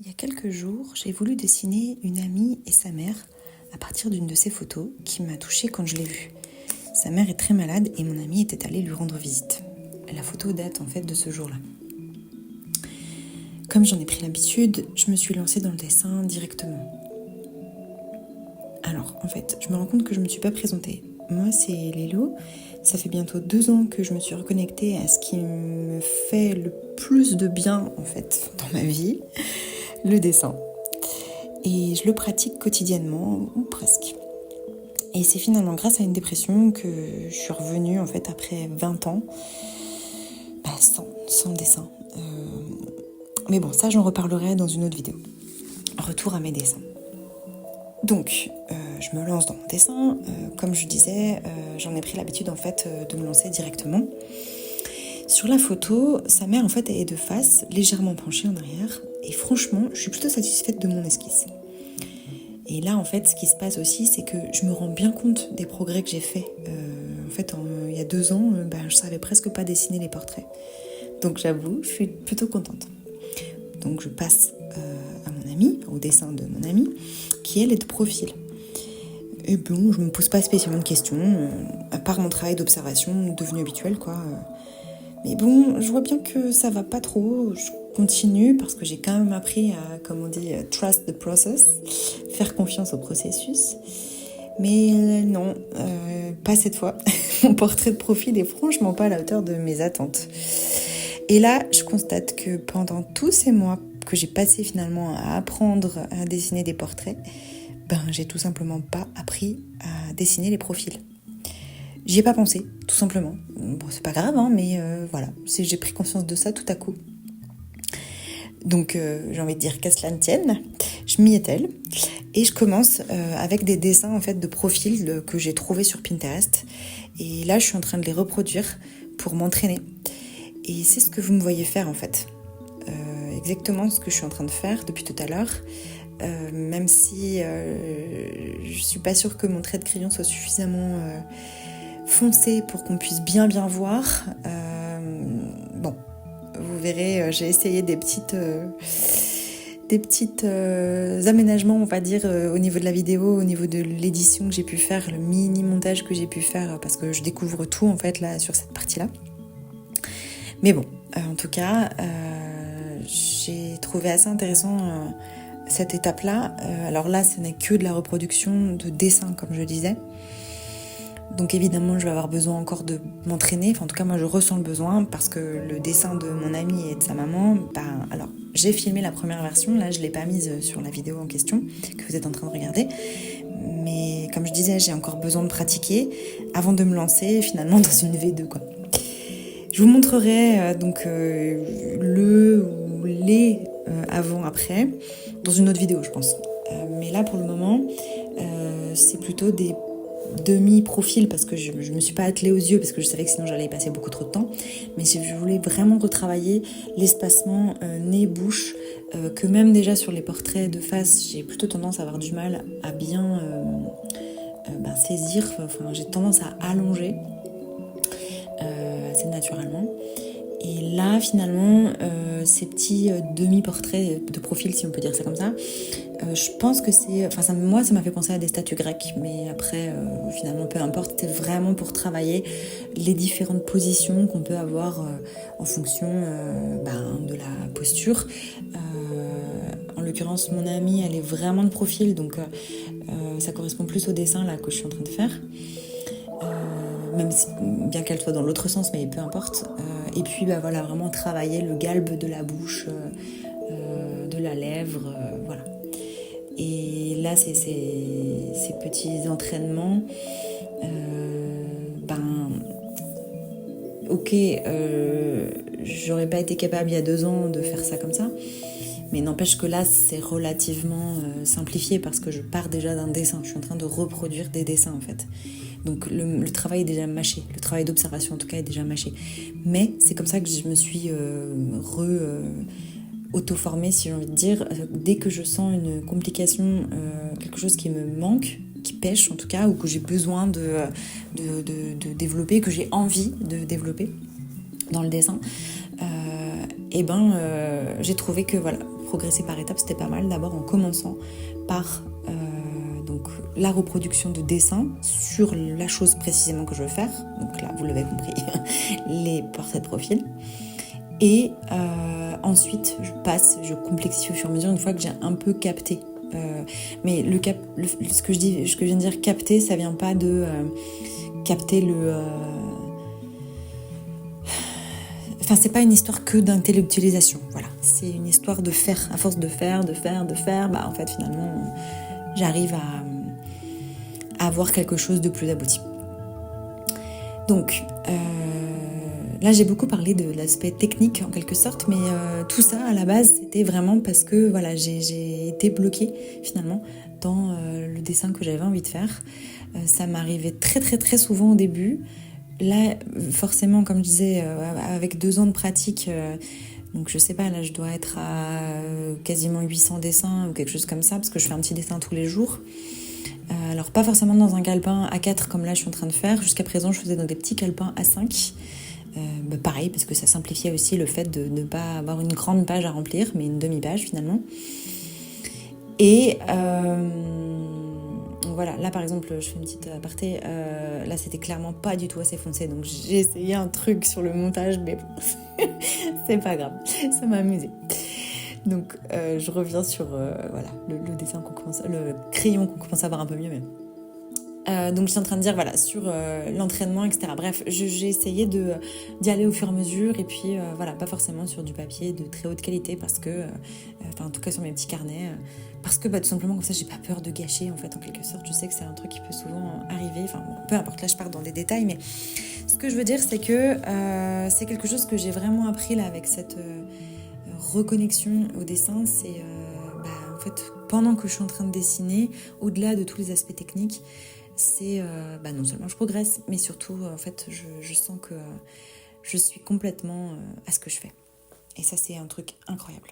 Il y a quelques jours, j'ai voulu dessiner une amie et sa mère à partir d'une de ses photos qui m'a touchée quand je l'ai vue. Sa mère est très malade et mon amie était allée lui rendre visite. La photo date en fait de ce jour-là. Comme j'en ai pris l'habitude, je me suis lancée dans le dessin directement. Alors, en fait, je me rends compte que je ne me suis pas présentée. Moi, c'est Lélo. Ça fait bientôt 2 ans que je me suis reconnectée à ce qui me fait le plus de bien, en fait, dans ma vie, le dessin. Et je le pratique quotidiennement, ou presque. Et c'est finalement grâce à une dépression que je suis revenue, en fait, après 20 ans, sans dessin. Mais bon, ça, j'en reparlerai dans une autre vidéo. Retour à mes dessins. Donc, je me lance dans mon dessin. Comme je disais, j'en ai pris l'habitude en fait de me lancer directement. Sur la photo, sa mère en fait est de face, légèrement penchée en arrière. Et franchement, je suis plutôt satisfaite de mon esquisse. Et là, en fait, ce qui se passe aussi, c'est que je me rends bien compte des progrès que j'ai faits. Il y a 2 ans, je savais presque pas dessiner les portraits. Donc j'avoue, je suis plutôt contente. Donc je passe à mon amie, au dessin de mon amie, qui elle est de profil. Et bon, je me pose pas spécialement de questions, à part mon travail d'observation devenu habituel, quoi. Mais bon, je vois bien que ça va pas trop, je continue parce que j'ai quand même appris à, comme on dit, trust the process, faire confiance au processus. Mais non, pas cette fois. Mon portrait de profil est franchement pas à la hauteur de mes attentes. Et là, je constate que pendant tous ces mois que j'ai passé finalement à apprendre à dessiner des portraits, j'ai tout simplement pas appris à dessiner les profils. J'y ai pas pensé, tout simplement. Bon, c'est pas grave, mais voilà, j'ai pris conscience de ça tout à coup. Donc, j'ai envie de dire qu'à cela ne tienne, je m'y attelle et je commence avec des dessins en fait de profils que j'ai trouvés sur Pinterest. Et là, je suis en train de les reproduire pour m'entraîner. Et c'est ce que vous me voyez faire en fait. Exactement ce que je suis en train de faire depuis tout à l'heure. Même si je suis pas sûre que mon trait de crayon soit suffisamment foncé pour qu'on puisse bien voir. Bon, vous verrez, j'ai essayé des petites aménagements, on va dire, au niveau de la vidéo, au niveau de l'édition que j'ai pu faire, le mini montage que j'ai pu faire, parce que je découvre tout en fait là sur cette partie-là. Mais bon, en tout cas, j'ai trouvé assez intéressant cette étape-là. Alors là, ce n'est que de la reproduction de dessin, comme je disais. Donc évidemment, je vais avoir besoin encore de m'entraîner. Enfin, en tout cas, moi, je ressens le besoin parce que le dessin de mon amie et de sa maman, alors, j'ai filmé la première version. Là, je ne l'ai pas mise sur la vidéo en question que vous êtes en train de regarder. Mais comme je disais, j'ai encore besoin de pratiquer avant de me lancer finalement dans une V2, quoi. Je vous montrerai le ou les avant-après dans une autre vidéo, je pense. Mais là, pour le moment, c'est plutôt des demi-profils parce que je me suis pas attelée aux yeux parce que je savais que sinon j'allais y passer beaucoup trop de temps. Mais je voulais vraiment retravailler l'espacement nez-bouche que même déjà sur les portraits de face, j'ai plutôt tendance à avoir du mal à bien saisir. Enfin, j'ai tendance à allonger. Assez naturellement. Et là, finalement, ces petits demi-portraits de profil, si on peut dire ça comme ça, je pense que c'est... Enfin, moi, ça m'a fait penser à des statues grecques, mais après, finalement, peu importe. C'était vraiment pour travailler les différentes positions qu'on peut avoir en fonction de la posture. En l'occurrence, mon amie, elle est vraiment de profil, donc ça correspond plus au dessin là que je suis en train de faire. Même si, bien qu'elle soit dans l'autre sens, mais peu importe. Et puis, vraiment travailler le galbe de la bouche, de la lèvre, voilà. Et là, ces petits entraînements, j'aurais pas été capable il y a 2 ans de faire ça comme ça. Mais n'empêche que là, c'est relativement simplifié parce que je pars déjà d'un dessin. Je suis en train de reproduire des dessins, en fait. Donc le travail est déjà mâché. Le travail d'observation, en tout cas, est déjà mâché. Mais c'est comme ça que je me suis auto-formée, si j'ai envie de dire. Dès que je sens une complication, quelque chose qui me manque, qui pêche en tout cas, ou que j'ai besoin de développer, que j'ai envie de développer dans le dessin, j'ai trouvé que progresser par étapes, c'était pas mal. D'abord en commençant par donc la reproduction de dessins sur la chose précisément que je veux faire. Donc là, vous l'avez compris, les portraits de profil. Et ensuite, je complexifie au fur et à mesure une fois que j'ai un peu capté. Mais ce que je viens de dire capter, ça vient pas de capter le... Enfin, c'est pas une histoire que d'intellectualisation, voilà. C'est une histoire de faire. À force de faire, bah en fait, finalement, j'arrive à avoir quelque chose de plus abouti. Donc, là, j'ai beaucoup parlé de l'aspect technique, en quelque sorte, mais tout ça, à la base, c'était vraiment parce que, voilà, j'ai été bloquée, finalement, dans le dessin que j'avais envie de faire. Ça m'arrivait très, très, très souvent au début. Là, forcément, comme je disais, avec 2 ans de pratique, donc je sais pas, là, je dois être à quasiment 800 dessins ou quelque chose comme ça, parce que je fais un petit dessin tous les jours. Alors, pas forcément dans un calepin A4 comme là, je suis en train de faire. Jusqu'à présent, je faisais dans des petits calepins A5. Pareil, parce que ça simplifiait aussi le fait de ne pas avoir une grande page à remplir, mais une demi-page finalement. Et voilà, là par exemple, je fais une petite aparté, là c'était clairement pas du tout assez foncé, donc j'ai essayé un truc sur le montage, mais bon, c'est pas grave, ça m'a amusé. Donc je reviens sur voilà, le dessin le crayon qu'on commence à voir un peu mieux, mais... donc j'étais en train de dire voilà sur l'entraînement, etc. Bref, j'ai essayé d'y aller au fur et à mesure, et puis voilà, pas forcément sur du papier de très haute qualité, parce que en tout cas sur mes petits carnets, parce que tout simplement comme ça j'ai pas peur de gâcher, en fait, en quelque sorte. Je sais que c'est un truc qui peut souvent arriver, enfin bon, peu importe, là je pars dans des détails, mais ce que je veux dire, c'est que c'est quelque chose que j'ai vraiment appris là avec cette reconnexion au dessin. C'est en fait, pendant que je suis en train de dessiner, au-delà de tous les aspects techniques, c'est non seulement je progresse, mais surtout en fait je sens que je suis complètement à ce que je fais, et ça c'est un truc incroyable.